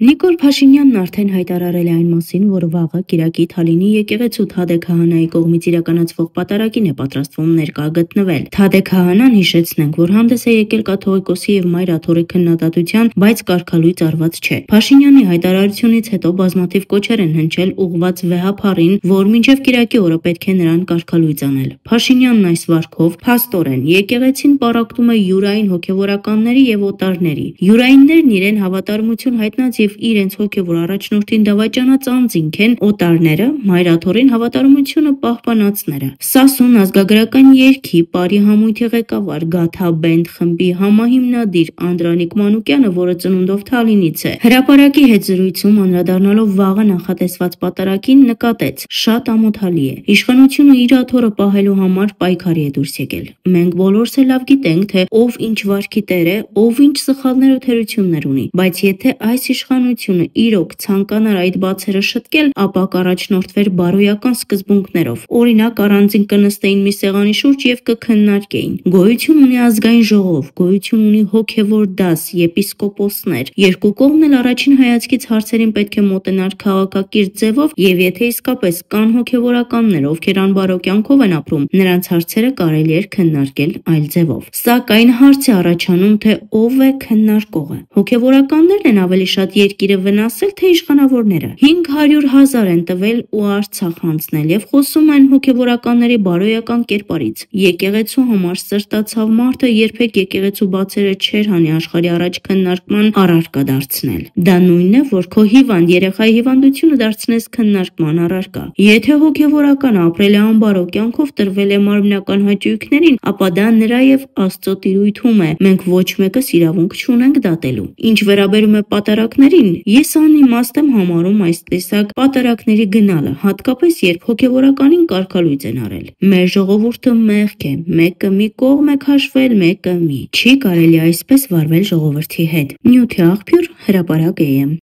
Նիկոլ Փաշինյանն արդեն հայտարարել է այն մասին, որ վաղը Կիրակի Թալինի եկեղեցու Թադէ Քահանայի կողմից իրականացվող պատարագին է պատրաստվում ներկա գտնվել։ Թադէ Քահանան, հիշեցնենք, որ հանդես է եկել կաթողիկոսի եւ Մայր Աթոռի քննադատության, բայց կարգալույծ արված չէ։ Փաշինյանի հայտարարությունից հետո բազմաթիվ կոչեր են հնչել ուղղված վեհափառին, որ մինչև Կիրակի օրը պետք է նրան կարգալույծ անել։ Փաշինյանն այս վարքով փաստորեն եկեղեցին պառակտում է յուրային հոգևորականների եւ օտարների։ Յուրայիններն իրեն հավատարմություն հայտնած եւ իրենց հոգևոր առաջնորդին դավաճանած անձինք են, օտարները Մայր Աթոռին հավատարմությունը պահպանածները։ Սասուն ազգագրական երգի Պարի համույթի ղեկավար Գաթա Բենդ խմբի համահիմնադիր Անդրանիկ Մանուկյանը, որը ծնունդով Թալինից է, հրապարակի հետ զրույցում անդրադառնալով վաղը նախատեսված պատարագին նկատեց. «Շատ ամոթալի է։ Իշխանությունը իր աթոռը պահելու համար պայքարի է դուրս եկել։ Մենք բոլորս էլ լավ գիտենք, թե ով ինչ վարքի տեր է, ով ինչ սխալներ ու թերություններ ունի, բայց եթե այս իշխանությունը իրոք ցանկանար այդ բացերը շտկել, ապա կառաջնորդվեր բարոյական սկզբունքներով։ Օրինակ, առանձին կնստեին մի սեղանի շուրջ եւ կքննարկեին։ Գոյություն ունի ազգային ժողով, գոյություն ունի հոգևոր դաս, եպիսկոպոսներ։ Երկու կողմն էլ առաջին հայացքից հարցերին պետք է մոտենար քաղաքակիրթ ձևով եւ եթե իսկապես կան հոգևորականներ, ովքեր անբարո կյանքով են ապրում, նրանց հարցերը կարելի էր քննարկել այլ ձևով։ Սակայն հարց է առաջանում, թե ով է քննարկողը։ Հոգևորականներն են ավելի շատ երկիրը վնասել, թե իշխանավորները։ 500,000 են տվել ու Արցախ հանձնել եւ խոսում են հոգևորականների բարոյական կերպարից։ Եկեղեցու համար սրտացավ մարդը երբեք եկեղեցու բացերը չէր հանի աշխարհի առաջ քննարկման առարկա դարձնել։ Դա նույնն է, որ քո հիվանդ երեխայի հիվանդությունը դարձնես քննարկման առարկա։ Եթե հոգևորականը ապրել է անբարո կյանքով, տրվել է մարմնական հաճույքներին, ապա դա նրա եւ Աստծո տիրույթում է։ Մենք ոչ մեկս իրավունք չունենք դատելու։ Ինչ վերաբերում է պատարակներին, ես անիմաստ եմ համարում այս տեսակ պատարակների գնալը, հատկապես երբ հոգևորականին կարգալույծ են արել։ Մեր ժողովուրդը մեղք է, մեկը մի կողմ է քաշվել, մեկը մի։ Չի կարելի այսպես վարվել ժողովրդի հետ։ Նյութի աղբյուր, Հրապարակ AM։